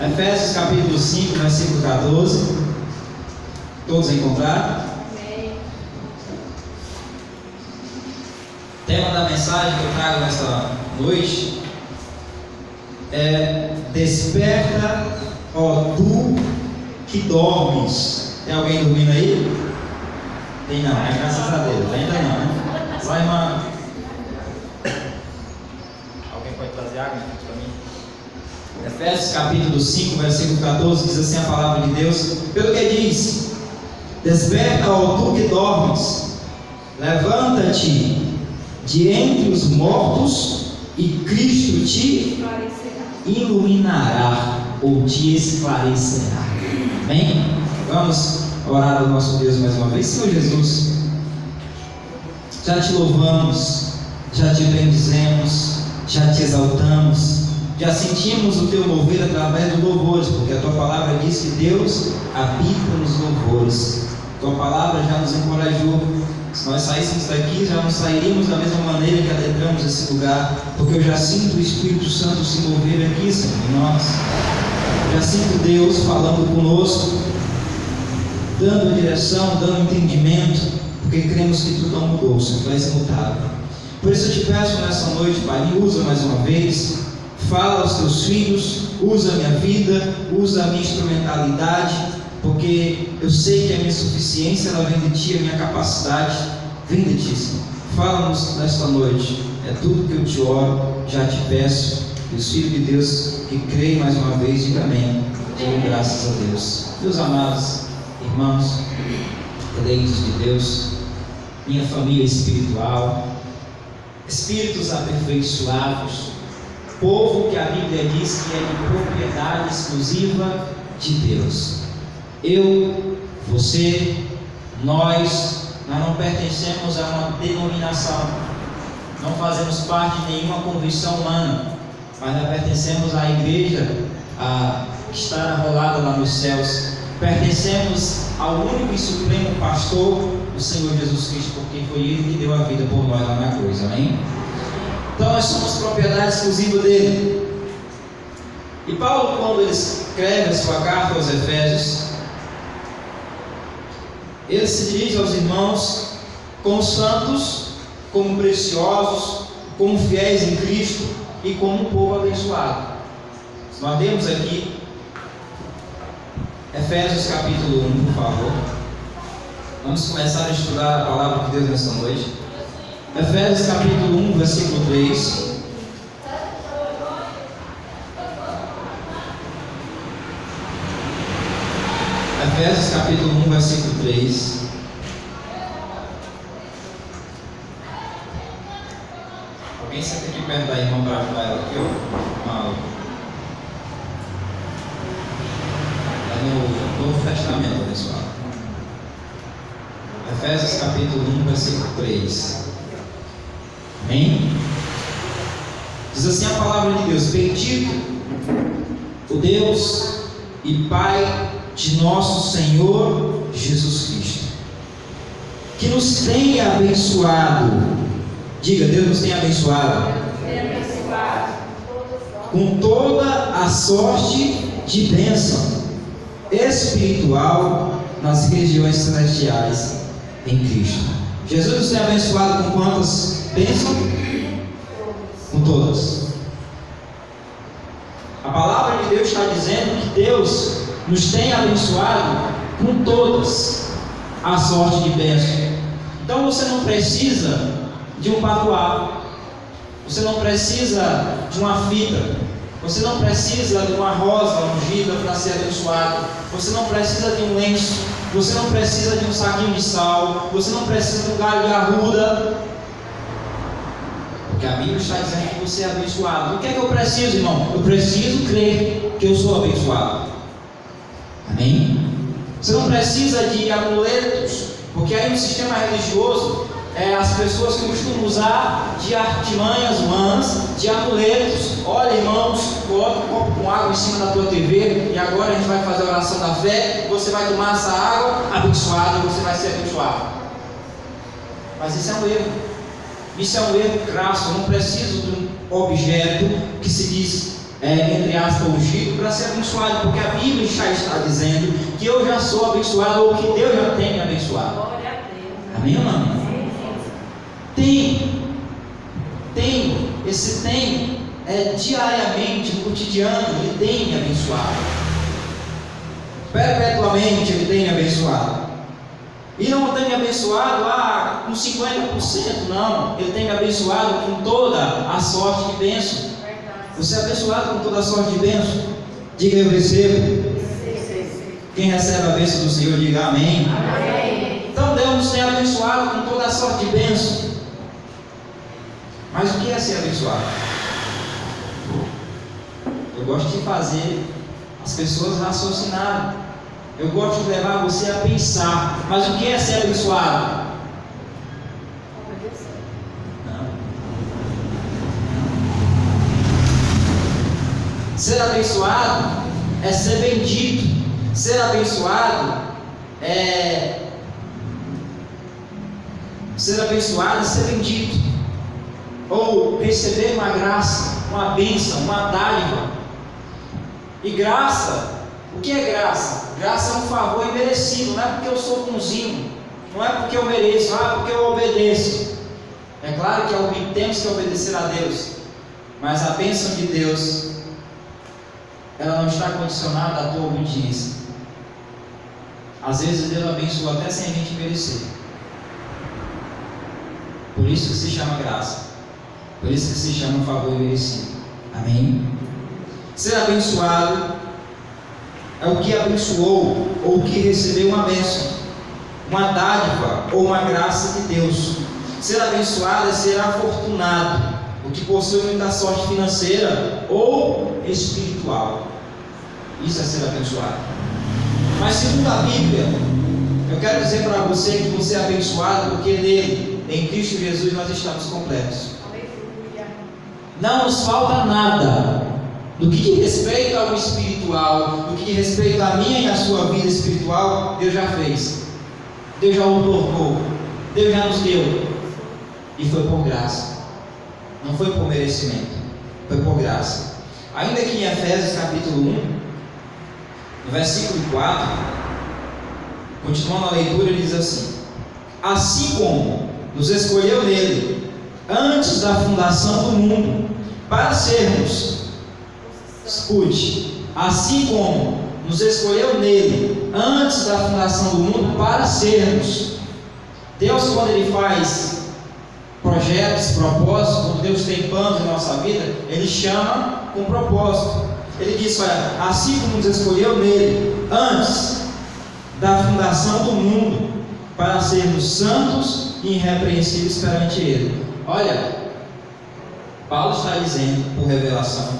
Efésios capítulo 5, versículo 14. Todos encontraram? O tema da mensagem que eu trago nesta noite é: desperta, ó tu que dormes. Tem alguém dormindo aí? Tem não, graças a Deus, ainda não, né? Só irmã. Alguém pode trazer água para mim? Efésios capítulo 5, versículo 14, diz assim a palavra de Deus, pelo que diz: desperta, ó tu que dormes, levanta-te de entre os mortos, e Cristo te iluminará, ou te esclarecerá. Amém? Vamos orar ao nosso Deus mais uma vez. Senhor Jesus, já te louvamos, já te bendizemos, já te exaltamos, já sentimos o teu mover através dos louvores, porque a tua palavra diz que Deus habita nos louvores. Tua palavra já nos encorajou. Se nós saíssemos daqui, já não sairíamos da mesma maneira que adentramos esse lugar, porque eu já sinto o Espírito Santo se mover aqui, Senhor, em nós. Já sinto Deus falando conosco, dando direção, dando entendimento, porque cremos que tudo não mudou, Senhor, tu és imutável. Por isso eu te peço nessa noite, Pai, me usa mais uma vez, fala aos teus filhos, usa a minha vida, usa a minha instrumentalidade, porque eu sei que a minha suficiência ela vem de Ti, a minha capacidade vem de Ti, Senhor. Fala-nos nesta noite, é tudo que eu te oro, já te peço, e os filhos de Deus que creem mais uma vez, diga amém, digam graças a Deus. Meus amados irmãos, eleitos de Deus, minha família espiritual, espíritos aperfeiçoados, povo que a Bíblia diz que é de propriedade exclusiva de Deus. Eu, você, nós não pertencemos a uma denominação, não fazemos parte de nenhuma convicção humana, mas nós pertencemos à igreja que está arrolada lá nos céus. Pertencemos ao único e supremo pastor, o Senhor Jesus Cristo, porque foi Ele que deu a vida por nós lá na cruz, amém? Então nós somos propriedade exclusiva dele. E Paulo, quando ele escreve a sua carta aos Efésios, ele se dirige aos irmãos como santos, como preciosos, como fiéis em Cristo e como um povo abençoado. Nós temos aqui Efésios capítulo 1, por favor. Vamos começar a estudar a palavra de Deus nesta noite. Efésios capítulo 1, versículo 3. Efésios capítulo 1, versículo 3. Alguém senta aqui perto da irmã para ajudar ela aqui, ó. No Novo Testamento, pessoal. Efésios capítulo 1, versículo 3. Amém? Diz assim a palavra de Deus: bendito o Deus e Pai de nosso Senhor Jesus Cristo, que nos tem abençoado. Diga, Deus nos tem abençoado com toda a sorte de bênção espiritual nas regiões celestiais em Cristo. Jesus nos tem abençoado com quantas bênçãos? Com todas. A palavra de Deus está dizendo que Deus nos tem abençoado com todas a sorte de bênção. Então você não precisa de um patuá, você não precisa de uma fita, você não precisa de uma rosa ungida para ser abençoado, você não precisa de um lenço, você não precisa de um saquinho de sal, você não precisa de um galho de arruda, porque a Bíblia está dizendo que você é abençoado. O que é que eu preciso, irmão? Eu preciso crer que eu sou abençoado. Amém? Você não precisa de amuletos, porque aí no sistema religioso as pessoas costumam usar de artimanhas humanas, de amuletos. Olha, irmãos, coloca um copo com água em cima da tua TV e agora a gente vai fazer a oração da fé. Você vai tomar essa água abençoada, você vai ser abençoado. Mas isso é um erro. Isso é um erro crasso. Eu não preciso de um objeto que se diz entre aspas, ungido para ser abençoado, porque a Bíblia já está dizendo que eu já sou abençoado, ou que Deus já tem me abençoado. Glória a Deus. Amém ou não? Tem, esse tem diariamente, no cotidiano, Ele tem me abençoado. Perpetuamente Ele tem me abençoado. E não tem me abençoado com 50%, não. Ele tem me abençoado com toda a sorte de bênção. Você é abençoado com toda a sorte de bênção? Diga, eu recebo. Quem recebe a bênção do Senhor, diga amém. Amém. Então Deus nos tem abençoado com toda a sorte de bênção. Mas o que é ser abençoado? Eu gosto de fazer as pessoas raciocinarem. Eu gosto de levar você a pensar. Mas o que é ser abençoado? Não. Ser abençoado é ser bendito. Ser abençoado é ser bendito. Ou receber uma graça, uma bênção, uma dádiva. E graça, o que é graça? Graça é um favor imerecido, não é porque eu sou bonzinho, não é porque eu mereço, porque eu obedeço. É claro que temos que obedecer a Deus, mas a bênção de Deus, ela não está condicionada à tua obediência. Às vezes Deus abençoa até sem a gente merecer. Por isso que se chama graça. Por isso que se chama favor imerecido. Amém? Ser abençoado é o que abençoou ou o que recebeu uma bênção, uma dádiva ou uma graça de Deus. Ser abençoado é ser afortunado, o que possui muita sorte financeira ou espiritual. Isso é ser abençoado. Mas segundo a Bíblia, eu quero dizer para você que você é abençoado porque nele, em Cristo Jesus, nós estamos completos. Não nos falta nada do que diz respeito ao espiritual, do que diz respeito à minha e à sua vida espiritual. Deus já fez, Deus já outorgou, Deus já nos deu, e foi por graça, não foi por merecimento, foi por graça. Ainda que em Efésios capítulo 1, no versículo 4, continuando a leitura, ele diz assim: assim como nos escolheu nele antes da fundação do mundo para sermos, escute, assim como nos escolheu nele antes da fundação do mundo para sermos. Deus, quando Ele faz projetos, propósitos, quando Deus tem planos em nossa vida, Ele chama com propósito. Ele diz: olha, assim como nos escolheu nele antes da fundação do mundo para sermos santos e irrepreensíveis perante Ele. Olha, Paulo está dizendo, por revelação,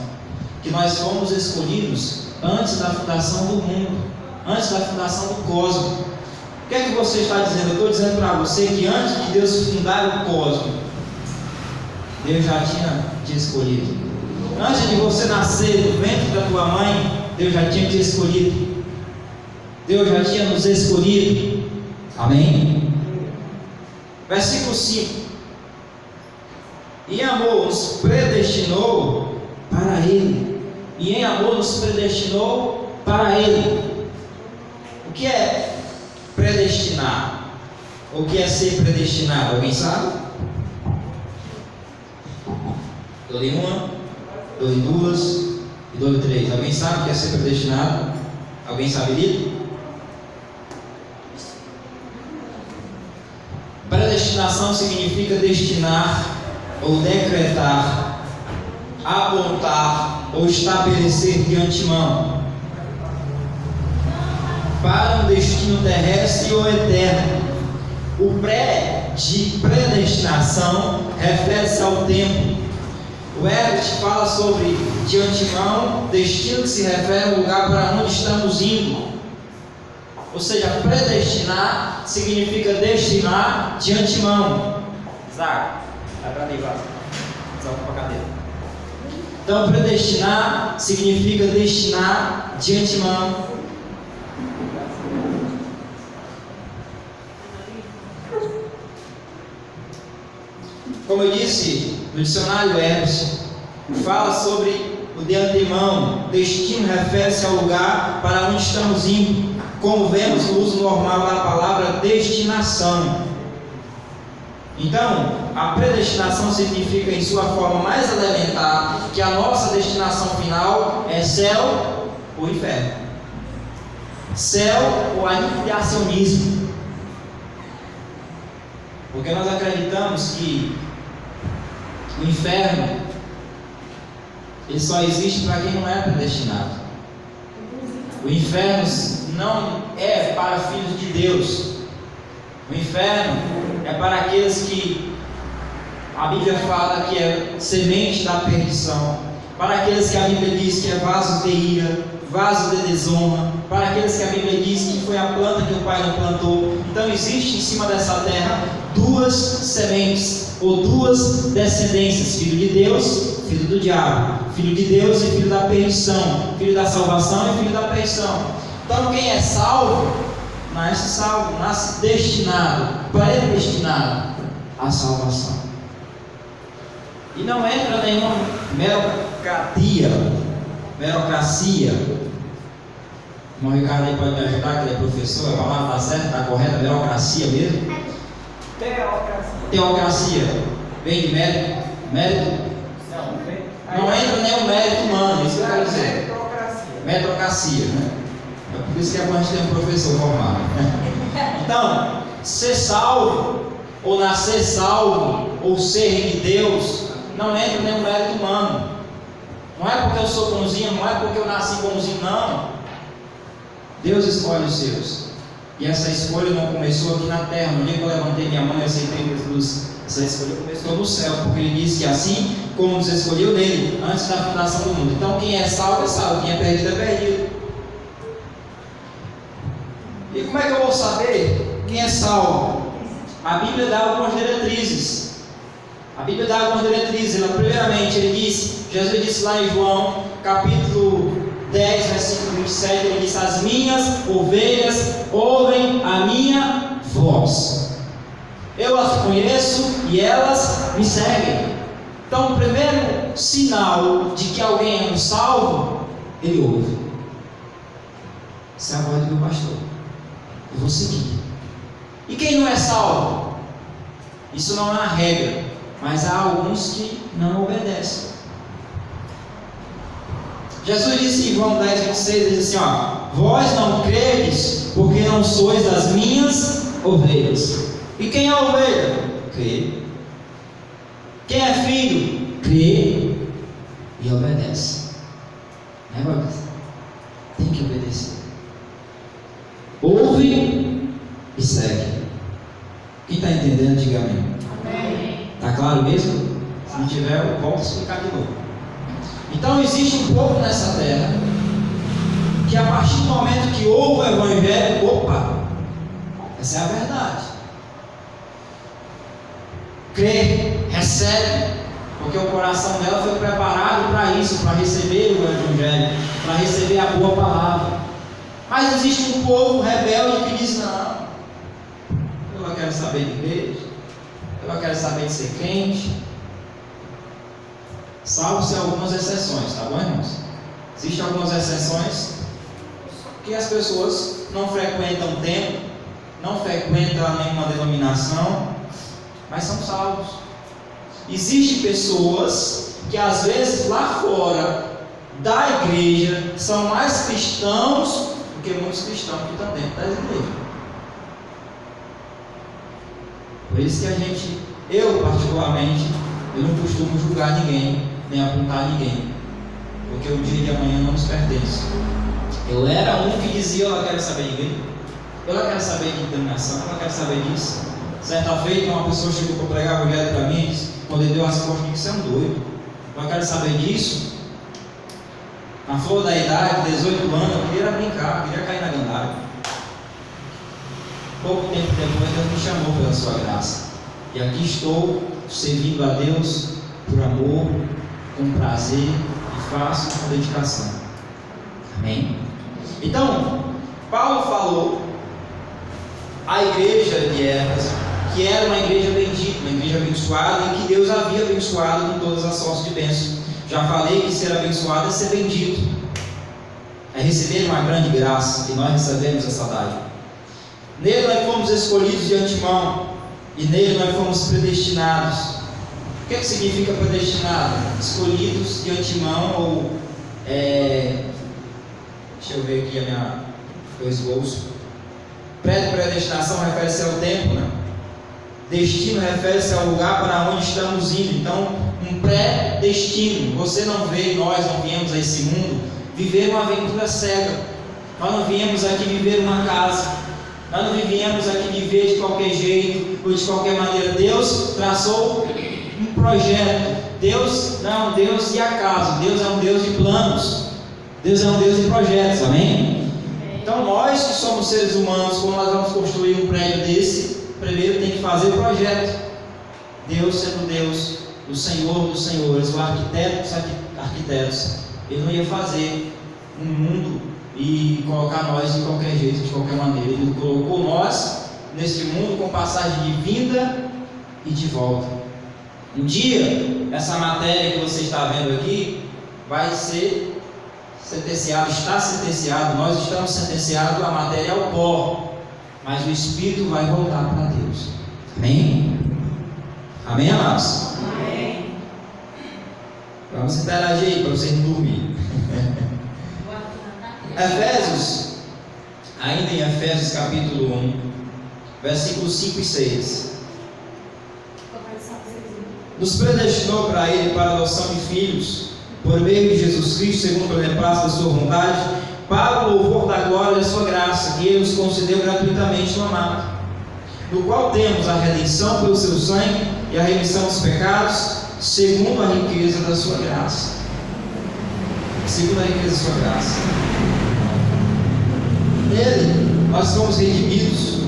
que nós fomos escolhidos antes da fundação do mundo, antes da fundação do cosmos. O que é que você está dizendo? Eu estou dizendo para você que antes de Deus fundar o cosmos, Deus já tinha te escolhido. Antes de você nascer no ventre da tua mãe, Deus já tinha te escolhido. Deus já tinha nos escolhido. Amém? Versículo 5. Em amor nos predestinou para Ele. E em amor nos predestinou para Ele. O que é predestinar? O que é ser predestinado? Alguém sabe? Dou-lhe uma, dou-lhe duas e dou-lhe três. Alguém sabe o que é ser predestinado? Alguém sabe disso? Predestinação significa destinar ou decretar, apontar ou estabelecer de antemão para um destino terrestre ou eterno. O de predestinação refere-se ao tempo. O Herbert fala sobre de antemão, destino que se refere ao lugar para onde estamos indo. Ou seja, predestinar significa destinar de antemão. Zago, vai para ali, vai. Zago para a cadeira. Então, predestinar significa destinar de antemão. Como eu disse, no dicionário Herbert fala sobre o de antemão. Destino refere-se ao lugar para onde estamos indo, como vemos no uso normal da palavra destinação. Então, a predestinação significa, em sua forma mais elementar, que a nossa destinação final é céu ou inferno. Céu ou aniquilacionismo. Porque nós acreditamos que o inferno ele só existe para quem não é predestinado. O inferno não é para filhos de Deus. O inferno é para aqueles que a Bíblia fala que é semente da perdição, para aqueles que a Bíblia diz que é vasos de ira, vasos de desonra, para aqueles que a Bíblia diz que foi a planta que o Pai não plantou. Então existe em cima dessa terra duas sementes, ou duas descendências: filho de Deus, filho do diabo, filho de Deus e filho da perdição, filho da salvação e filho da perdição. Então quem é salvo, nasce destinado, predestinado à salvação. E não entra nenhuma merocracia. O irmão Ricardo aí pode me ajudar, que ele é professor, a palavra está certa, está correta, merocracia mesmo? Teocracia. Vem de mérito? Não entra nem o mérito humano, isso que eu quero dizer. Metrocracia, né? É por isso que é bom a gente ter um professor formado. Então, ser salvo, ou nascer salvo, ou ser de Deus, não entra nem o mérito humano. Não é porque eu sou bonzinho, não é porque eu nasci bonzinho, não. Deus escolhe os seus. E essa escolha não começou aqui na terra. No dia que eu levantei minha mão e aceitei Jesus, essa escolha começou no céu, porque Ele disse que assim como nos escolheu nele, antes da fundação do mundo. Então quem é salvo é salvo, quem é perdido é perdido. E como é que eu vou saber quem é salvo? A Bíblia dá algumas diretrizes. Primeiramente, Jesus disse lá em João, capítulo 10, versículo 27, ele disse: as minhas ovelhas ouvem a minha voz. Eu as conheço e elas me seguem. Então, o primeiro sinal de que alguém é um salvo, ele ouve. Essa é a voz do meu pastor. Eu vou seguir. E quem não é salvo? Isso não é uma regra, mas há alguns que não obedecem. Jesus disse em João 10, 26, ele disse assim: vós não credes, porque não sois das minhas ovelhas. E quem é ovelha? Crê. Quem é filho? Crê e obedece. Tem que obedecer. Ouve e segue. Quem está entendendo, diga amém. Está claro mesmo? Se não tiver, eu volto a explicar de novo. Então existe um povo nessa terra que, a partir do momento que ouve o Evangelho, essa é a verdade. Crê, recebe, porque o coração dela foi preparado para isso, para receber o Evangelho, para receber a boa palavra. Mas existe um povo rebelde que diz: não, eu não quero saber de igreja, eu não quero saber de ser crente. Salvo-se algumas exceções, tá bom, irmãos? Existem algumas exceções que as pessoas não frequentam o templo, não frequentam nenhuma denominação, mas são salvos. Existem pessoas que às vezes lá fora da igreja são mais cristãos do que muitos cristãos que estão dentro das igrejas. Por isso que eu particularmente, eu não costumo julgar ninguém, nem apontar ninguém, porque o dia de amanhã não nos pertence. Eu era um que dizia: eu não quero saber de igreja, eu não quero saber de denominação, eu não quero saber disso. Certa feita, uma pessoa chegou para pregar o evangelho para mim, quando ele deu as costas, disse: você é um doido, eu não quero saber disso. Na flor da idade, 18 anos, eu queria brincar, eu queria cair na gandara. Pouco tempo depois, Deus me chamou pela sua graça, e aqui estou servindo a Deus por amor, com prazer, e faço com dedicação. Amém? Então, Paulo falou à igreja de Éfeso que era uma igreja bendita, uma igreja abençoada, e que Deus havia abençoado com todas as sortes de bênçãos. Já falei que ser abençoado é ser bendito, é receber uma grande graça, e nós recebemos essa dádiva. Nele nós fomos escolhidos de antemão, e nele nós fomos predestinados. O que significa predestinado? Escolhidos de antemão, ou deixa eu ver aqui o esboço. Predestinação refere-se ao tempo, né? Destino refere-se ao lugar para onde estamos indo. Então, um pré-destino. Você não veio, nós não viemos a esse mundo viver uma aventura cega. Nós não viemos aqui viver uma casa. Nós não viemos aqui viver de qualquer jeito ou de qualquer maneira. Deus traçou um projeto. Deus não é um Deus de acaso. Deus é um Deus de planos. Deus é um Deus de projetos. Amém? Então, nós que somos seres humanos, como nós vamos construir um prédio desse, primeiro tem que fazer o projeto. Deus sendo Deus, o Senhor dos senhores, o arquiteto dos arquitetos, Ele não ia fazer um mundo e colocar nós de qualquer jeito, de qualquer maneira. Ele colocou nós neste mundo com passagem de vinda e de volta. Um dia, essa matéria que você está vendo aqui vai ser sentenciado, está sentenciado, nós estamos sentenciados, a matéria é o pó, mas o Espírito vai voltar para Deus. Amém? Amém, amados? Amém. Vamos interagir aí para você não dormir. Efésios, ainda em Efésios capítulo 1, versículos 5 e 6. Nos predestinou para Ele para a adoção de filhos, por meio de Jesus Cristo, segundo o beneplácito da sua vontade, para o louvor da glória da sua graça, que Ele nos concedeu gratuitamente no amado, no qual temos a redenção pelo seu sangue e a remissão dos pecados, segundo a riqueza da sua graça. Segundo a riqueza da sua graça. Nele nós fomos redimidos,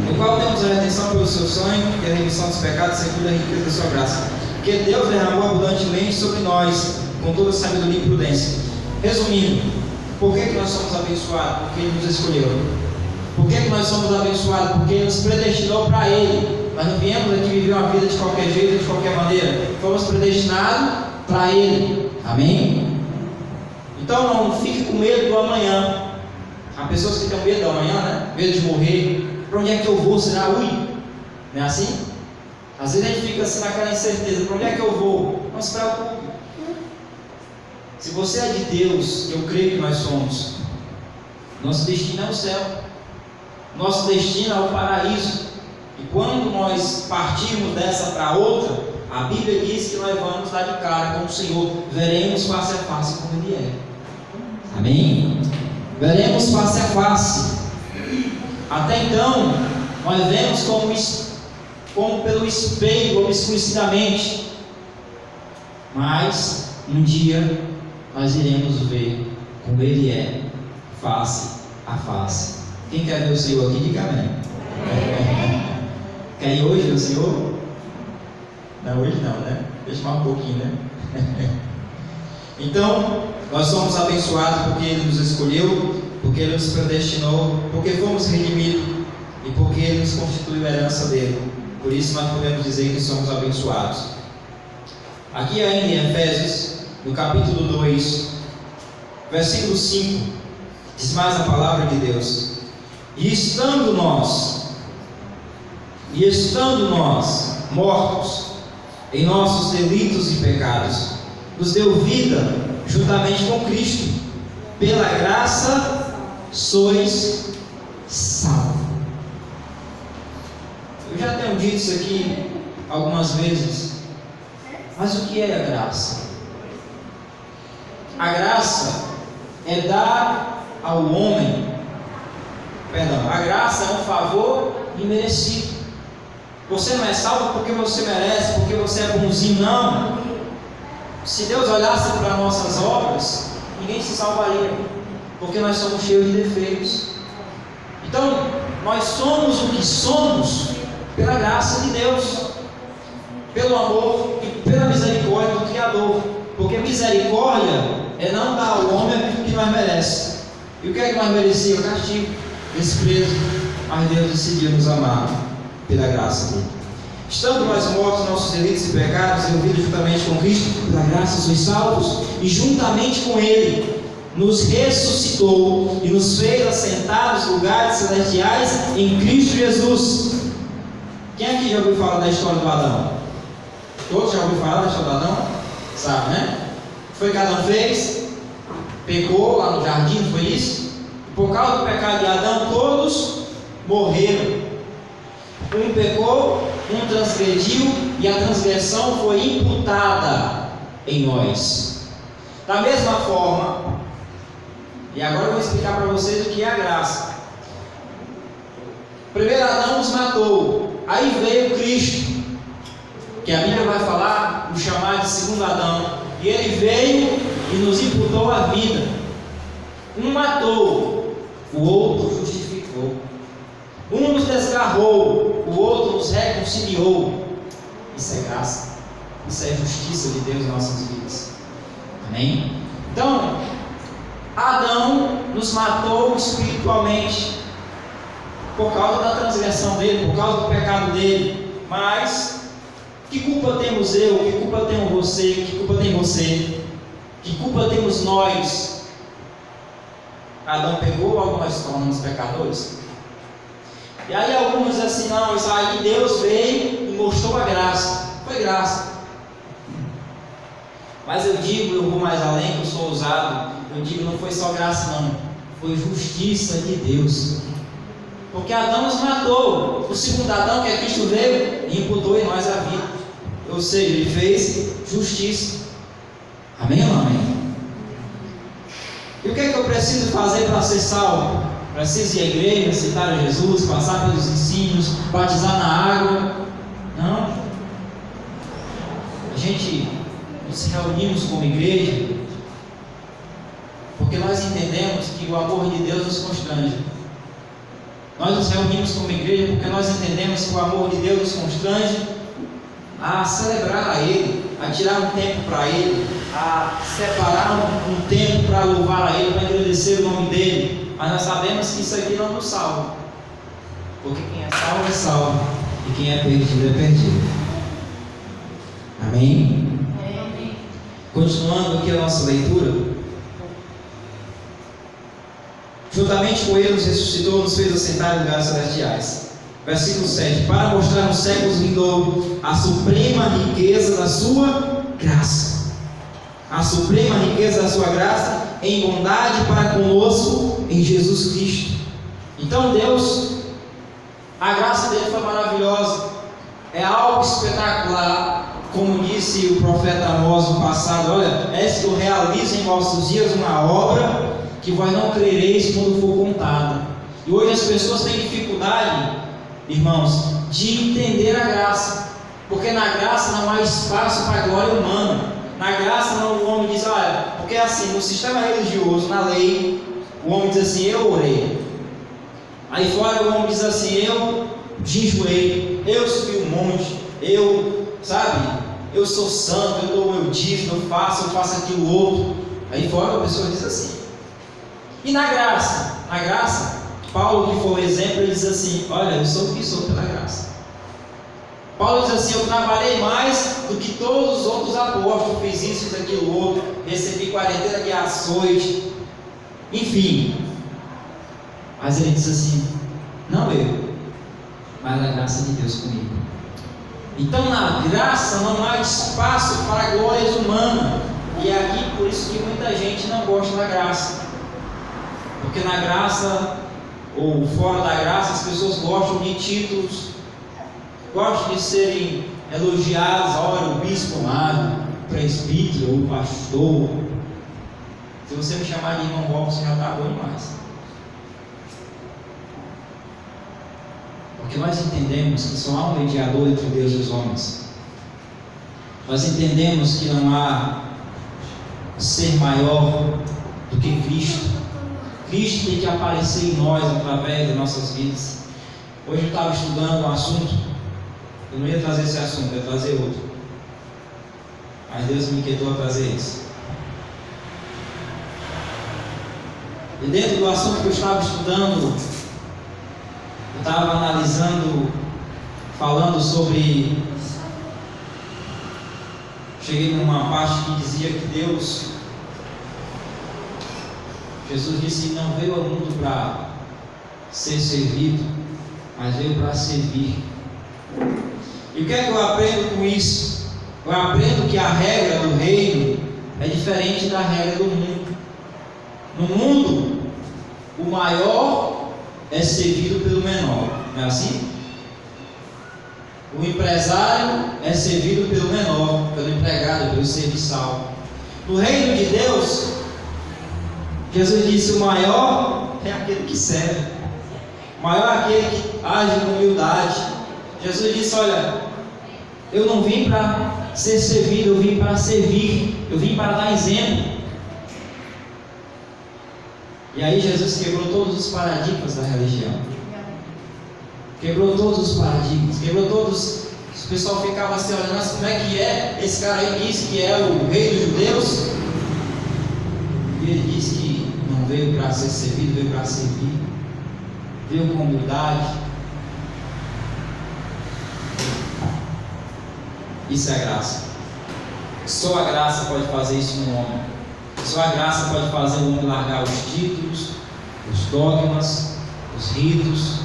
no qual temos a redenção pelo seu sangue e a remissão dos pecados, segundo a riqueza da sua graça, que Deus derramou abundantemente sobre nós, com toda sabedoria e prudência. Resumindo, por que nós somos abençoados? Porque Ele nos escolheu. Por que nós somos abençoados? Porque Ele nos predestinou para Ele. Nós não viemos aqui viver uma vida de qualquer jeito, de qualquer maneira. Fomos predestinados para Ele. Amém? Então não fique com medo do amanhã. Há pessoas que têm medo do amanhã, né? Medo de morrer. Para onde é que eu vou? Será? Não é assim? Às vezes a gente fica assim naquela incerteza, para onde é que eu vou? Não se preocupe. Se você é de Deus, eu creio que nós somos, nosso destino é o céu, nosso destino é o paraíso. E quando nós partirmos dessa para outra, a Bíblia diz que nós vamos dar de cara com o Senhor, veremos face a face como Ele é. Amém? Veremos face a face. Até então, nós vemos como pelo espelho, obscurecidamente, mas um dia nós iremos ver como Ele é, face a face. Quem quer ver o Senhor aqui, diga amém. Quer ir hoje ver o Senhor? Não, hoje não, né? Deixa mais um pouquinho, né? Então, nós somos abençoados porque Ele nos escolheu, porque Ele nos predestinou, porque fomos redimidos e porque Ele nos constituiu a herança dele. Por isso nós podemos dizer que somos abençoados. Aqui ainda em Efésios, no capítulo 2, versículo 5, diz mais a palavra de Deus: E estando nós mortos em nossos delitos e pecados, nos deu vida juntamente com Cristo. Pela graça sois salvos. Eu já tenho dito isso aqui algumas vezes, mas o que é a graça? A graça é dar ao homem, a graça é um favor imerecido. Você não é salvo porque você merece, porque você é bonzinho, não. Se Deus olhasse para nossas obras, ninguém se salvaria, porque nós somos cheios de defeitos. Então, nós somos o que somos pela graça de Deus, pelo amor e pela misericórdia do Criador, porque misericórdia é não dar ao homem o que nós merecemos. E o que é que nós merecíamos? Castigo, desprezo, mas Deus decidiu nos amar pela graça dele. Estando nós mortos nossos delitos e pecados, reunidos juntamente com Cristo, pela graça sois salvos, e juntamente com Ele nos ressuscitou e nos fez assentar nos lugares celestiais em Cristo Jesus. Quem aqui já ouviu falar da história do Adão? Todos já ouviram falar da história do Adão? Sabe, né? Foi que Adão fez? Pecou lá no jardim, não foi isso? Por causa do pecado de Adão, todos morreram. Um pecou, um transgrediu, e a transgressão foi imputada em nós. Da mesma forma, e agora eu vou explicar para vocês o que é a graça. Primeiro Adão nos matou, aí veio Cristo, que a Bíblia vai falar, o chamado de segundo Adão, e ele veio e nos imputou a vida. Um matou, o outro justificou. Um nos desgarrou, o outro nos reconciliou. Isso é graça, isso é justiça de Deus em nossas vidas. Amém? Então, Adão nos matou espiritualmente por causa da transgressão dele, por causa do pecado dele. Mas que culpa temos eu? Que culpa tem você? Que culpa tem você? Que culpa temos nós? Adão pegou, ou nós tornamos pecadores? E aí alguns dizem assim, não, isso aí Deus veio e mostrou a graça. Foi graça. Mas eu digo, eu vou mais além, que eu sou ousado. Eu digo, não foi só graça não, foi justiça de Deus. Porque Adão nos matou. O segundo Adão, que é Cristo, veio e imputou em nós a vida. Ou seja, ele fez justiça. Amém ou não amém? E o que é que eu preciso fazer para ser salvo? Preciso ir à igreja, aceitar a Jesus, passar pelos ensinos, batizar na água? Não. A gente nos reunimos como igreja porque nós entendemos que o amor de Deus nos constrange. Nós nos reunimos como igreja porque nós entendemos que o amor de Deus nos constrange a celebrar a Ele, a tirar um tempo para Ele, a separar um tempo para louvar a Ele, para agradecer o nome dEle. Mas nós sabemos que isso aqui não nos salva, porque quem é salvo é salvo, e quem é perdido é perdido. Amém? Amém. Continuando aqui a nossa leitura. Juntamente com Ele nos ressuscitou, nos fez assentar em lugares celestiais. Versículo 7. Para mostrar nos séculos vindouros a suprema riqueza da sua graça. A suprema riqueza da sua graça em bondade para conosco em Jesus Cristo. Então Deus, a graça dele foi maravilhosa. É algo espetacular. Como disse o profeta Amós no passado, olha, eis que eu realizo em vossos dias uma obra que vós não crereis quando for contada. E hoje as pessoas têm dificuldade, irmãos, de entender a graça, porque na graça não há espaço para a glória humana. Na graça não, o homem diz, olha, porque assim, no sistema religioso, na lei, o homem diz assim, eu orei. Aí fora o homem diz assim, eu jejuei, eu subi um monte, eu, sabe, eu sou santo, eu dou o meu dízimo, eu faço aquilo outro. Aí fora a pessoa diz assim. E na graça, Paulo, que foi o exemplo, ele diz assim, olha, eu sou o que sou pela graça. Paulo diz assim, eu trabalhei mais do que todos os outros apóstolos, fiz isso, fiz aquilo outro, recebi quarentena de açoite, enfim. Mas ele diz assim, não eu, mas a graça de Deus comigo. Então na graça não há espaço para glórias humanas. E é aqui por isso que muita gente não gosta da graça. Porque na graça, ou fora da graça, as pessoas gostam de títulos, gostam de serem elogiados. Olha, o bispo amado, o presbítero, o pastor. Se você me chamar de irmão Robson, já está bom demais. Porque nós entendemos que só há um mediador entre Deus e os homens. Nós entendemos que não há ser maior do que Cristo. Cristo tem que aparecer em nós através das nossas vidas. Hoje eu estava estudando um assunto. Eu não ia trazer esse assunto, eu ia trazer outro. Mas Deus me inquietou a trazer esse. E dentro do assunto que eu estava estudando, eu estava analisando falando sobre... Cheguei numa parte que dizia que Jesus disse que não veio ao mundo para ser servido, mas veio para servir. E o que é que eu aprendo com isso? Eu aprendo que a regra do reino é diferente da regra do mundo. No mundo, o maior é servido pelo menor, não é assim? O empresário é servido pelo menor, pelo empregado, pelo serviçal. No reino de Deus, Jesus disse: o maior é aquele que serve, o maior é aquele que age com humildade. Jesus disse: olha, eu não vim para ser servido, eu vim para servir, eu vim para dar exemplo. E aí Jesus quebrou todos os paradigmas da religião. Quebrou todos os paradigmas, quebrou todos. O pessoal ficava assim olhando: mas como é que é? Esse cara aí disse que é o rei dos judeus. E ele disse que não veio para ser servido, veio para servir. Veio com humildade. Isso é graça. Só a graça pode fazer isso no homem. Só a graça pode fazer o homem largar os títulos, os dogmas, os ritos,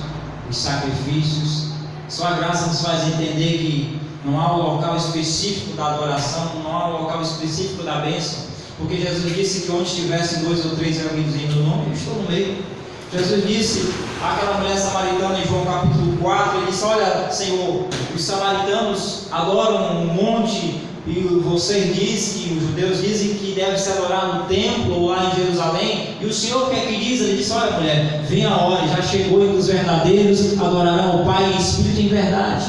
os sacrifícios. Só a graça nos faz entender que não há um local específico da adoração, não há um local específico da bênção, porque Jesus disse que onde estivessem 2 ou 3 reunidos em meu nome, eu estou no meio. Jesus disse àquela mulher samaritana em João capítulo 4, ele disse: olha, Senhor, os samaritanos adoram um monte, e você diz que os judeus dizem que deve se adorar no templo ou lá em Jerusalém, e o Senhor o que é que diz? Ele disse: olha, mulher, vem a hora, já chegou, e os verdadeiros adorarão o Pai em espírito e em verdade.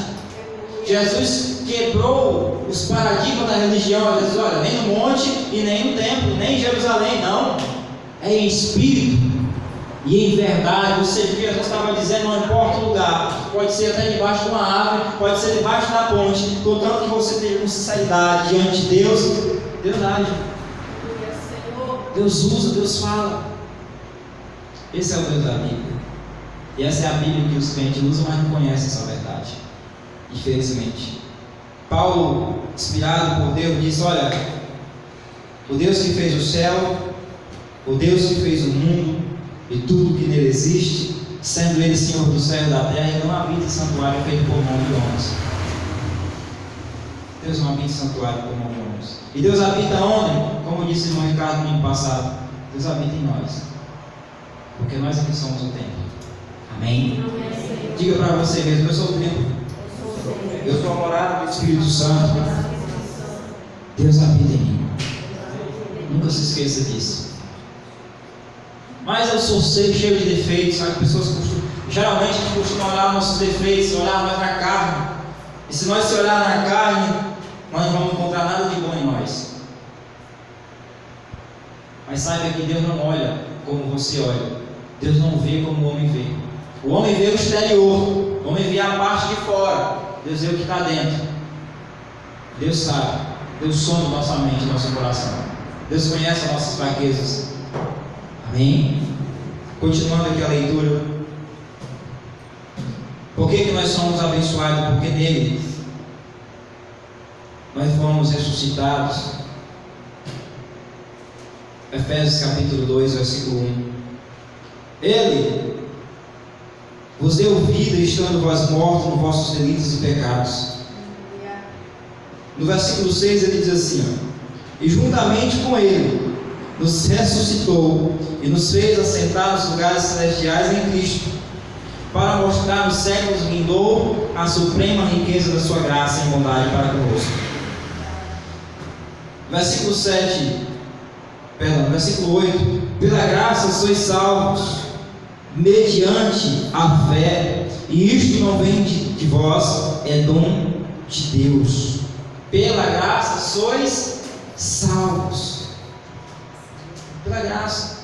Jesus quebrou os paradigmas da religião. Jesus: olha, nem no monte e nem no templo, nem em Jerusalém, não, é em espírito e em verdade. Ou seja, o que Jesus estava dizendo: não importa o lugar, pode ser até debaixo de uma árvore, pode ser debaixo da ponte, contanto que você esteja com sinceridade diante de Deus, Deus age, Deus usa, Deus fala. Esse é o Deus da Bíblia, e essa é a Bíblia que os crentes usam, mas não conhecem essa verdade, infelizmente. Paulo, inspirado por Deus, diz: olha, o Deus que fez o céu, o Deus que fez o mundo e tudo que nele existe, sendo ele Senhor do céu e da terra, ele não habita em santuário feito por mão de homens. Deus não habita em santuário por mão de homens. E Deus habita onde? Como disse o irmão Ricardo no ano passado, Deus habita em nós, porque nós aqui somos o templo. Amém? Diga para você mesmo: eu sou o templo, eu sou a morada do Espírito Santo. Deus habita em mim. Nunca se esqueça disso. Mas eu sou cheio de defeitos, sabe? Pessoas geralmente costumam olhar nossos defeitos, olhar nós na carne. E se nós se olhar na carne, nós não vamos encontrar nada de bom em nós. Mas saiba que Deus não olha como você olha. Deus não vê como o homem vê. O homem vê o exterior, o homem vê a parte de fora. Deus vê o que está dentro. Deus sabe. Deus sonda nossa mente, nosso coração. Deus conhece as nossas fraquezas. Amém? Continuando aqui a leitura. Por que nós somos abençoados? Porque nele nós fomos ressuscitados. Efésios capítulo 2, versículo 1. Ele vos deu vida, estando vós mortos nos vossos delitos e pecados. No versículo 6 ele diz assim: e juntamente com ele nos ressuscitou e nos fez assentar nos lugares celestiais em Cristo, para mostrar nos séculos vindouros a suprema riqueza da sua graça e bondade para conosco. Versículo 8: pela graça sois salvos, mediante a fé, e isto não vem de vós, é dom de Deus. Pela graça sois salvos. Pela graça,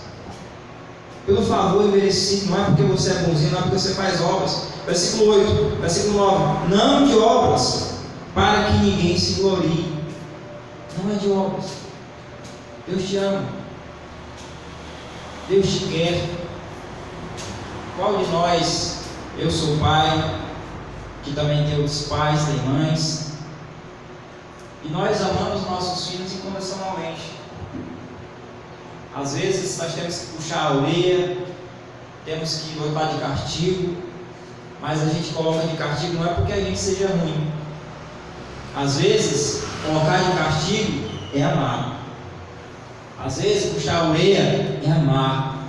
pelo favor imerecido, não é porque você é bonzinho, não é porque você faz obras. Versículo 8, versículo 9: não de obras, para que ninguém se glorie. Não é de obras. Deus te ama, Deus te quer. Qual de nós, eu sou pai, que também tem outros pais, tem mães. E nós amamos nossos filhos incondicionalmente. Às vezes nós temos que puxar a orelha, temos que botar de castigo, mas a gente coloca de castigo não é porque a gente seja ruim. Às vezes, colocar de castigo é amar. Às vezes, puxar a orelha é amar.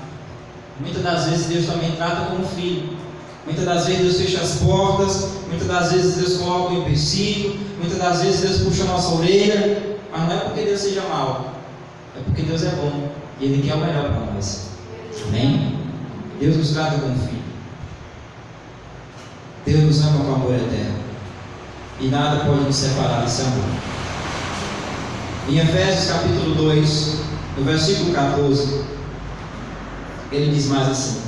Muitas das vezes Deus também trata como filho. Muitas das vezes Deus fecha as portas. Muitas das vezes Deus coloca um empecilho. Muitas das vezes Deus puxa a nossa orelha. Mas não é porque Deus seja mau. É porque Deus é bom. E Ele quer o melhor para nós. Amém? Deus nos trata como filho. Deus nos ama com amor eterno. E nada pode nos separar desse amor. Em Efésios capítulo 2, no versículo 14, ele diz mais assim: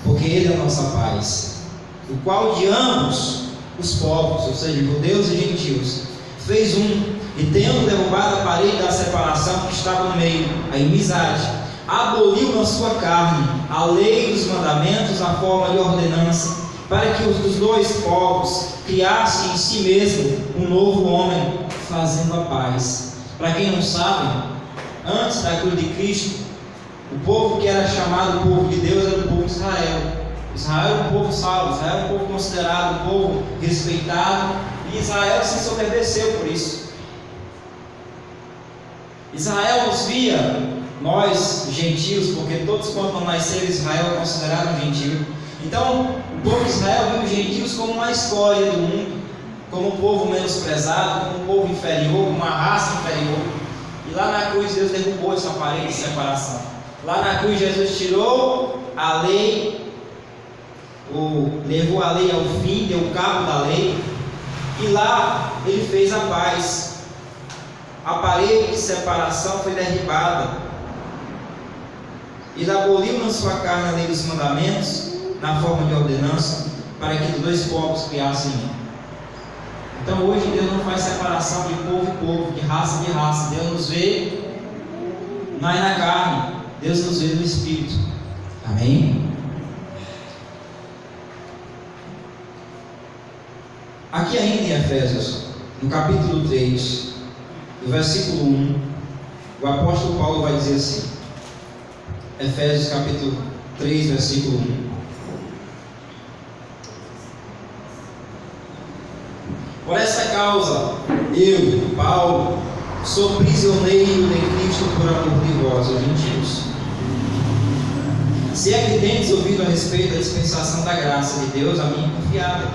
porque Ele é a nossa paz, o qual de ambos os povos, ou seja, judeus e gentios, fez um, e tendo derrubado a parede da separação que estava no meio, a inimizade, aboliu na sua carne a lei dos mandamentos, a forma de ordenança, para que os dois povos criassem em si mesmo um novo homem, fazendo a paz. Para quem não sabe, antes da cruz de Cristo, o povo que era chamado povo de Deus era o povo de Israel. Israel era um povo salvo, Israel era um povo considerado um povo respeitado, e Israel se ensoberbeceu por isso. Israel nos via, nós gentios, porque todos quando não nasceram Israel é considerado um gentio. Então, o povo de Israel viu os gentios como uma escória do mundo, como um povo menosprezado, como um povo inferior, uma raça inferior. E lá na cruz Deus derrubou essa parede de separação. Lá na cruz Jesus tirou a lei, levou a lei ao fim, deu cabo da lei, e lá Ele fez a paz. A parede de separação foi derribada. Ele aboliu na sua carne a lei dos mandamentos, na forma de ordenança, para que os dois povos criassem um. Então hoje Deus não faz separação de povo e povo, de raça. Deus nos vê não é na carne, Deus nos vê no Espírito. Amém? Aqui ainda em Efésios, no capítulo 3, no versículo 1, o apóstolo Paulo vai dizer assim, Efésios capítulo 3, versículo 1: por essa causa, eu, Paulo, sou prisioneiro de Cristo por amor de vós, os gentios. Se é que tendes ouvido a respeito da dispensação da graça de Deus, a mim confiada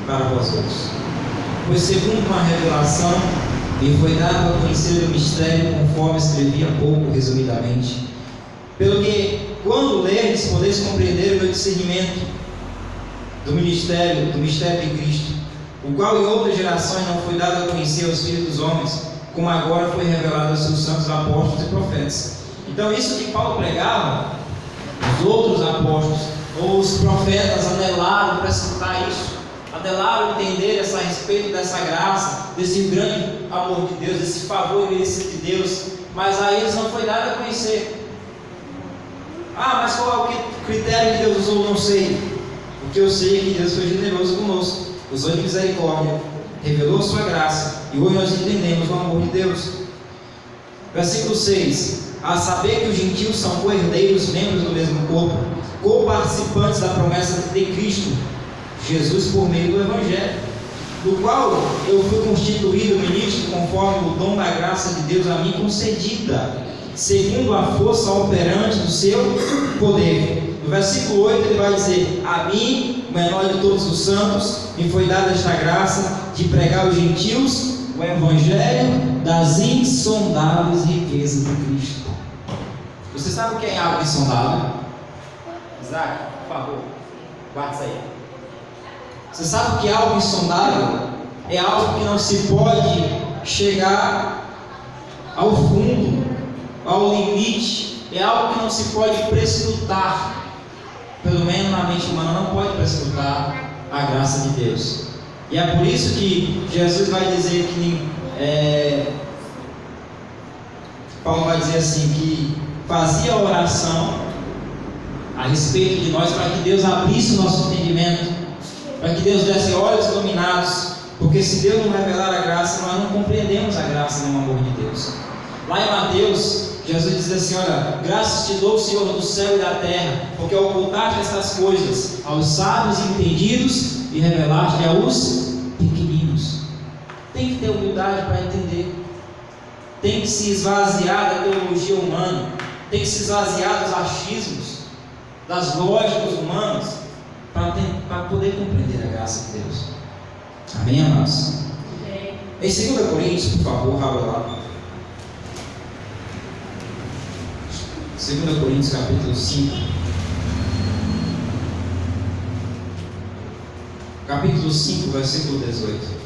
para vós outros. Pois segundo uma revelação, me foi dado a conhecer o mistério, conforme escrevi há pouco, resumidamente. Pelo que, quando lerdes, podeis compreender o meu discernimento do mistério de Cristo, o qual em outras gerações não foi dado a conhecer aos filhos dos homens, como agora foi revelado aos seus santos apóstolos e profetas. Então isso que Paulo pregava, os outros apóstolos ou os profetas anelaram para escutar isso, anelaram entender a respeito dessa graça, desse grande amor de Deus, desse favor imerecido de Deus, mas a eles não foi dado a conhecer. Mas qual é o critério que Deus usou? Não sei. O que eu sei é que Deus foi generoso conosco, usou de misericórdia, revelou sua graça, e hoje nós entendemos o amor de Deus. Versículo 6: a saber que os gentios são co-herdeiros, membros do mesmo corpo, co-participantes da promessa de Cristo Jesus por meio do Evangelho, do qual eu fui constituído ministro conforme o dom da graça de Deus a mim concedida, segundo a força operante do seu poder. No versículo 8 ele vai dizer: a mim, o menor de todos os santos, me foi dada esta graça de pregar aos gentios o Evangelho das insondáveis riquezas de Cristo. Você sabe o que é algo insondável? Isaac, por favor, guarda isso aí. Você sabe o que é algo insondável? É algo que não se pode chegar ao fundo, ao limite. É algo que não se pode prescrutar. Pelo menos na mente humana não pode prescrutar a graça de Deus. E é por isso que Jesus vai dizer que Paulo vai dizer assim, que fazia oração a respeito de nós para que Deus abrisse o nosso entendimento, para que Deus desse olhos iluminados, porque se Deus não revelar a graça, nós não compreendemos a graça nem o amor de Deus. Lá em Mateus, Jesus diz assim: olha, graças te dou, Senhor, do céu e da terra, porque ocultaste estas coisas aos sábios e entendidos e revelaste aos pequeninos. Tem que ter humildade para entender, tem que se esvaziar da teologia humana, tem que se esvaziar dos achismos, das lógicas humanas, para poder compreender a graça de Deus. Amém, amados? Em 2 Coríntios, por favor, abra lá. 2 Coríntios capítulo 5. Capítulo 5, versículo 18.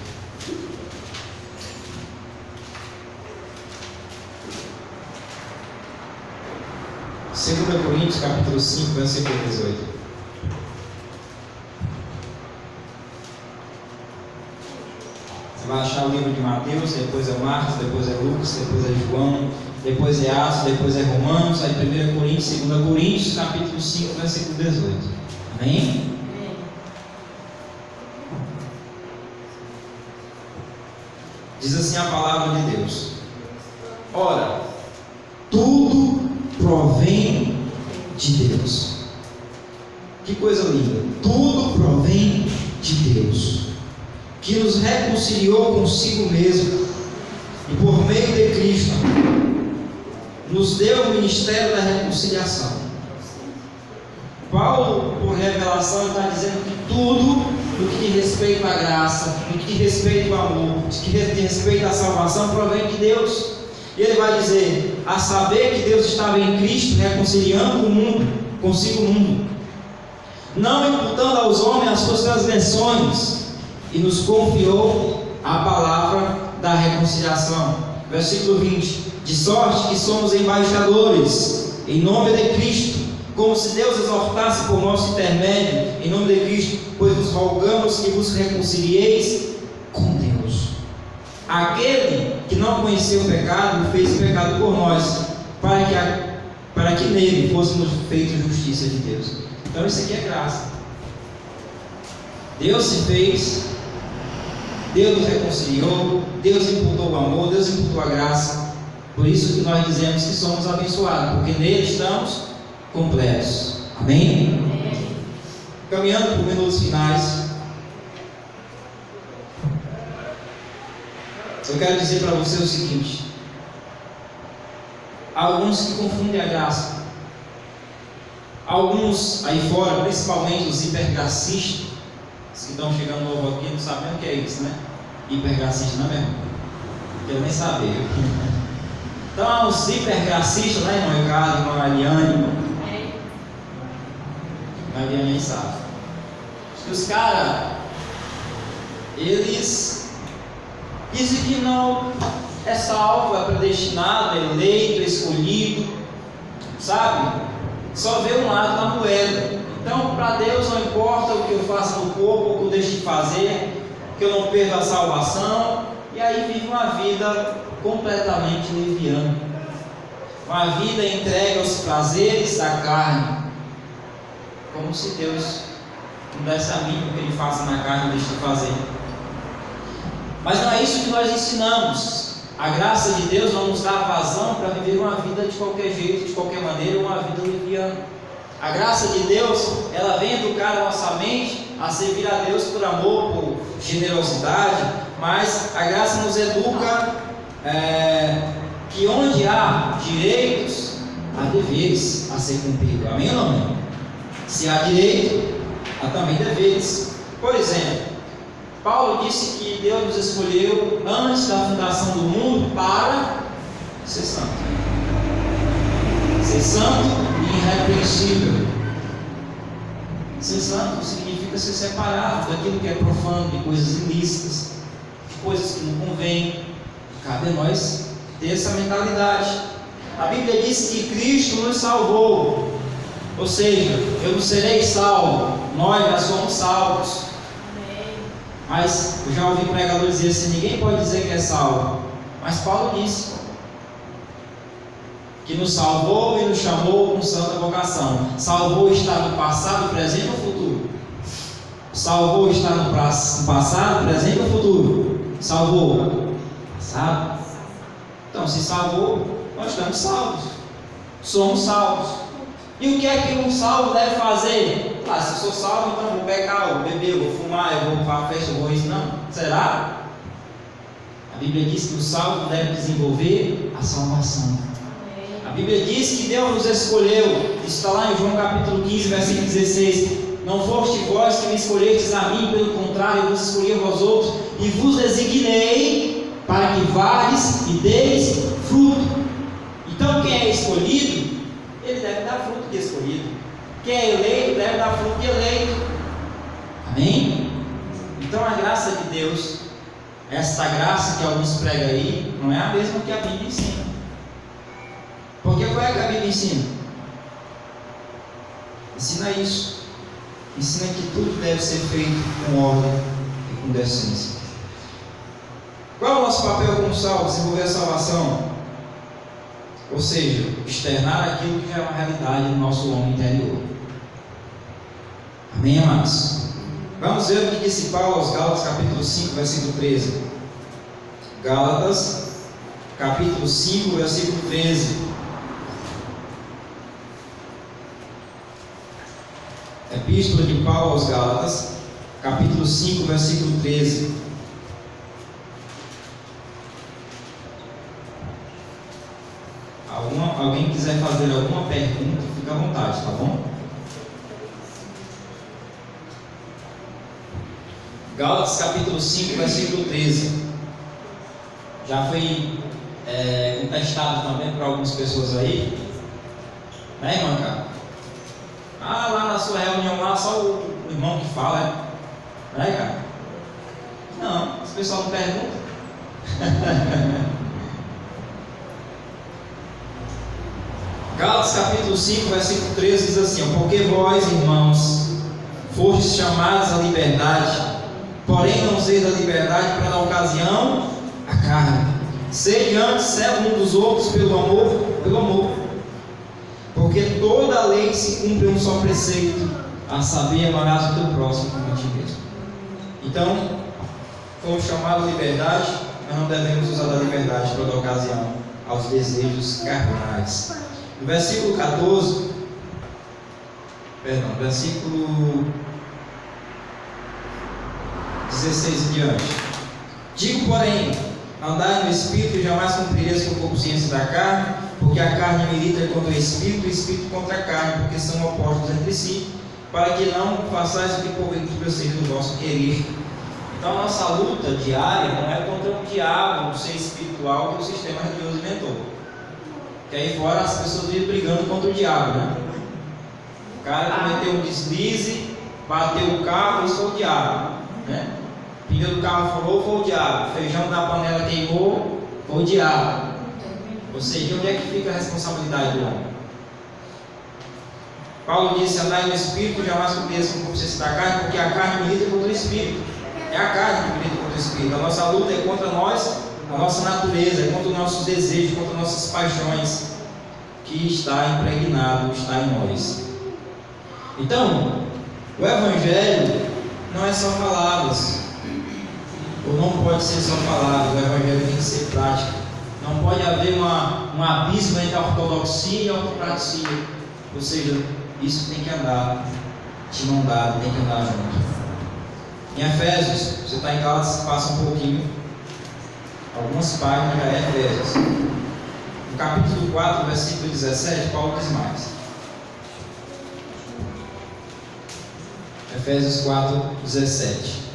Segunda Coríntios capítulo 5, versículo 18. Você vai achar o livro de Mateus, depois é Marcos, depois é Lucas, depois é João, depois é Atos, depois é Romanos, aí 1 Coríntios, 2 Coríntios, capítulo 5, versículo 18. Amém? Diz assim a palavra de Deus: ora, tudo provém de Deus. Que coisa linda! Tudo provém de Deus, que nos reconciliou consigo mesmo e por meio de Cristo nos deu o ministério da reconciliação. Paulo, por revelação, está dizendo que tudo do que diz respeito à graça, do que diz respeito ao amor, do que diz respeito à salvação, provém de Deus. E ele vai dizer: a saber que Deus estava em Cristo reconciliando o mundo consigo o mundo, não imputando aos homens as suas transgressões, e nos confiou a palavra da reconciliação. Versículo 20: de sorte que somos embaixadores em nome de Cristo, como se Deus exortasse por nosso intermédio, em nome de Cristo, pois nos rogamos que vos reconcilieis com Deus. Aquele que não conheceu o pecado, fez pecado por nós, para que nele fôssemos feitos justiça de Deus. Então isso aqui é graça. Deus se fez, Deus nos reconciliou, Deus imputou o amor, Deus imputou a graça. Por isso que nós dizemos que somos abençoados, porque nele estamos completos. Amém? Amém. Caminhando por minutos finais, eu quero dizer para você o seguinte: há alguns que confundem a graça. Alguns aí fora, principalmente os hipergracistas, que estão chegando novo aqui, não sabem o que é isso, né? Hipergracista, não é mesmo? Quero nem saber. Então há os hipergracistas, né, irmão Ricardo, irmão Ariane? A Ariane nem sabe. Que os caras, eles dizem que não é salvo, é predestinado, é eleito, é escolhido, sabe? Só vê um lado da moeda. Então, para Deus não importa o que eu faço no corpo, o que eu deixo de fazer, que eu não perdo a salvação, e aí vive uma vida completamente leviana, uma vida entregue aos prazeres da carne, como se Deus não desse a mim o que Ele faça na carne e deixe de fazer. Mas não é isso que nós ensinamos. A graça de Deus não nos dá vazão para viver uma vida de qualquer jeito, de qualquer maneira, uma vida leviana. A graça de Deus, ela vem educar a nossa mente a servir a Deus por amor, por generosidade, mas a graça nos educa que onde há direitos, há deveres a ser cumprido. Amém ou não? Amém? Se há direito, há também deveres. Por exemplo, Paulo disse que Deus nos escolheu antes da fundação do mundo para ser santo. Ser santo e irrepreensível. Ser santo significa ser separado daquilo que é profano, de coisas ilícitas, de coisas que não convêm. Cabe a nós ter essa mentalidade. A Bíblia diz que Cristo nos salvou. Ou seja, eu não serei salvo, nós já somos salvos. Mas eu já ouvi pregador dizer assim: ninguém pode dizer que é salvo. Mas Paulo disse que nos salvou e nos chamou com santa vocação. Salvou está no passado, presente ou futuro? Salvou está no passado, presente ou futuro? Salvou. Passado. Então, se salvou, nós estamos salvos. Somos salvos. E o que é que um salvo deve fazer? Ah, se eu sou salvo, então vou pecar, vou beber, vou fumar, eu vou para a festa, eu vou isso. Não. Será? A Bíblia diz que o salvo deve desenvolver a salvação. A Bíblia diz que Deus nos escolheu. Isso está lá em João capítulo 15, versículo 16. Não foste vós que me escolhestes a mim, pelo contrário, eu vos escolhi a vós outros, e vos designei para que vades e deis fruto. Então, quem é escolhido, ele deve dar fruto de escolhido. Quem é eleito, deve dar fruto de eleito. Amém? Então, a graça de Deus, esta graça que alguns pregam aí, não é a mesma que a Bíblia ensina. Porque qual é que a Bíblia ensina? Ensina isso. Ensina que tudo deve ser feito com ordem e com decência. Qual é o nosso papel como salvo? Desenvolver a salvação. Ou seja, externar aquilo que já é uma realidade no nosso homem interior. Amém, amados? Vamos ver o que disse Paulo aos Gálatas, capítulo 5, versículo 13. Gálatas, capítulo 5, versículo 13. Epístola de Paulo aos Gálatas, capítulo 5, versículo 13. Alguém quiser fazer alguma pergunta, fica à vontade, tá bom? Gálatas, capítulo 5, versículo 13. Já foi contestado também por algumas pessoas aí, né, irmã, cara? Ah, lá na sua reunião, lá só o irmão que fala, né, cara? Não, esse pessoal não pergunta. Gálatas capítulo 5, versículo 13 diz assim: porque vós, irmãos, fostes chamados à liberdade, porém não useis da liberdade para dar ocasião à carne. Sede antes servos uns dos outros pelo amor. Porque toda a lei se cumpre em um só preceito, a saber, amarás o teu próximo como a ti mesmo. Então, fomos chamados à liberdade, mas não devemos usar da liberdade para dar ocasião aos desejos carnais. No versículo 14, versículo 16 em diante. Digo, porém, andai no Espírito e jamais cumprireis com a concupiscência da carne, porque a carne milita contra o Espírito e o Espírito contra a carne, porque são opostos entre si, para que não façais o que porventura seja do vosso querer. Então a nossa luta diária não é contra o diabo, o ser espiritual que o sistema religioso inventou. Que aí fora as pessoas vivem brigando contra o diabo, né? O cara cometeu um deslize, bateu o carro, isso foi o diabo, né? O pneu do carro furou, foi o diabo. O feijão da panela queimou, foi o diabo. Ou seja, onde é que fica a responsabilidade do homem? Paulo disse: andai no Espírito, jamais cumprireis com a concupiscência da carne, porque a carne milita contra o Espírito. É a carne que milita contra o Espírito. A nossa luta é contra nós, a nossa natureza, é contra os nossos desejos, contra nossas paixões, que está impregnado, está em nós. Então, o Evangelho não é só palavras, ou não pode ser só palavras. O Evangelho tem que ser prático. Não pode haver um abismo entre a ortodoxia e a ortopraxia. Ou seja, isso tem que andar de mão dada, tem que andar junto. Em Efésios, você está em Gálatas, passa um pouquinho, algumas páginas, já é Efésios. No capítulo 4, versículo 17, Paulo diz mais. Efésios 4, 17.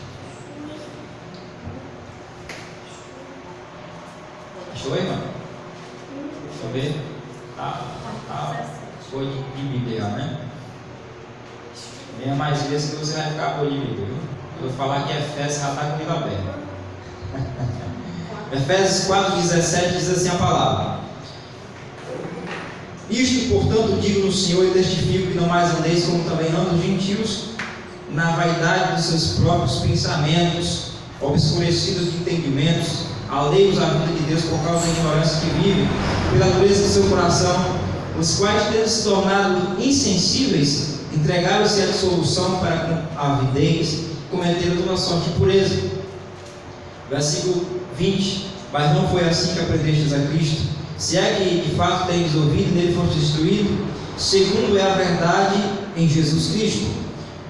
Achou, irmão? Deixa eu ver. Foi de Bíblia, né? Venha mais vezes que você vai ficar por de Bíblia, viu? Eu vou falar que Efésios já está com o livro aberto. Efésios 4,17 diz assim a palavra: isto, portanto, digo no Senhor e testifico que não mais andeis como também andam os gentios, na vaidade dos seus próprios pensamentos, obscurecidos de entendimentos, alheios à vida de Deus por causa da ignorância que vivem, pela dureza do seu coração, os quais, tendo se tornado insensíveis, entregaram-se à dissolução para com avidez, cometeram toda sorte de impureza. Versículo 20: mas não foi assim que aprendestes a Cristo, se é que de fato tendes ouvido e nele foste instruído, segundo é a verdade em Jesus Cristo,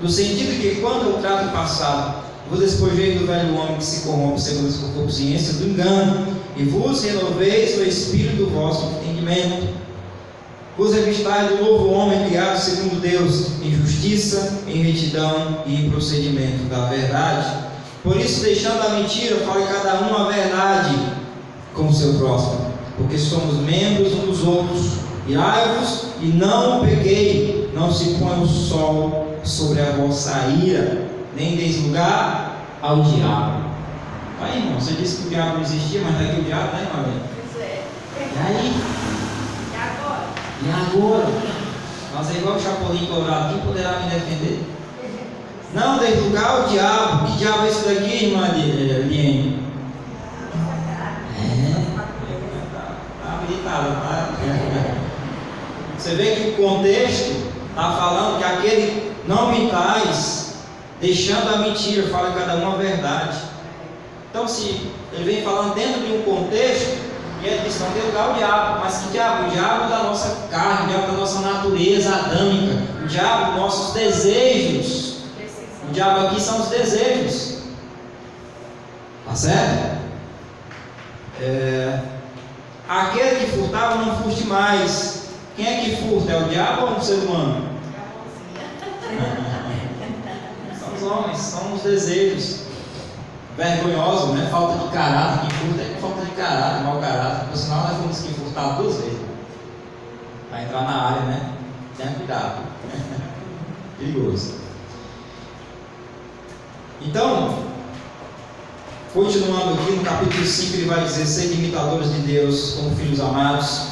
no sentido que quando eu trato o passado, vos despojei do velho homem que se corrompe segundo as concupiscências do engano, e vos renoveis no espírito do vosso entendimento, vos revistais do novo homem criado segundo Deus, em justiça, em retidão e em procedimento da verdade. Por isso, deixando a mentira, fale cada um a verdade com o seu próximo, porque somos membros uns dos outros. Irai-vos e não pequei, não se põe o sol sobre a vossa ira, nem deis lugar ao diabo. Aí, irmão, você disse que o diabo não existia, mas está aqui o diabo, né, irmão? Pois é. E aí? E agora? E agora? Mas é igual o Chapolin Colorado, quem poderá me defender? Não deis lugar ao diabo. Que diabo é esse daqui, irmã Liene? Está habilitado, tá? Você vê que o contexto está falando que aquele não mentais, deixando a mentira, fala cada um a verdade. Então, se ele vem falando dentro de um contexto, e ele diz: não tem lugar ao diabo. Mas que diabo? O diabo da nossa carne, o diabo da nossa natureza adâmica, o diabo dos nossos desejos. O diabo aqui são os desejos. Tá certo? Aquele que furtava, não furte mais. Quem é que furta? É o diabo ou o ser humano? São os homens, são os desejos. Vergonhoso, né? Falta de caráter. Quem furta é falta de caráter, mau caráter. Por sinal, nós fomos que furtar 2 vezes. Vai entrar na área, né? Tenha cuidado. Perigoso. Então, continuando aqui no capítulo 5, ele vai dizer: sede imitadores de Deus como filhos amados,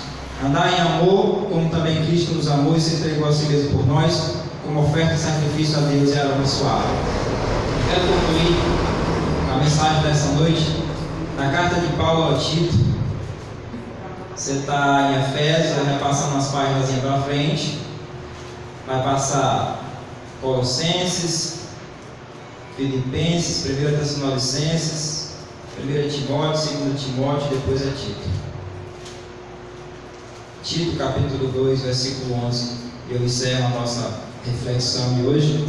andai em amor, como também Cristo nos amou e se entregou a si mesmo por nós, como oferta e sacrifício a Deus e aroma suave. Quero concluir a mensagem dessa noite na carta de Paulo ao Tito. Você está em Efésios, vai passando as páginas para frente, vai passar Colossenses, Filipenses, 1 Tessalonicenses, 1 Timóteo, 2 Timóteo, depois é Tito. Tito capítulo 2, versículo 11. Eu encerro a nossa reflexão de hoje.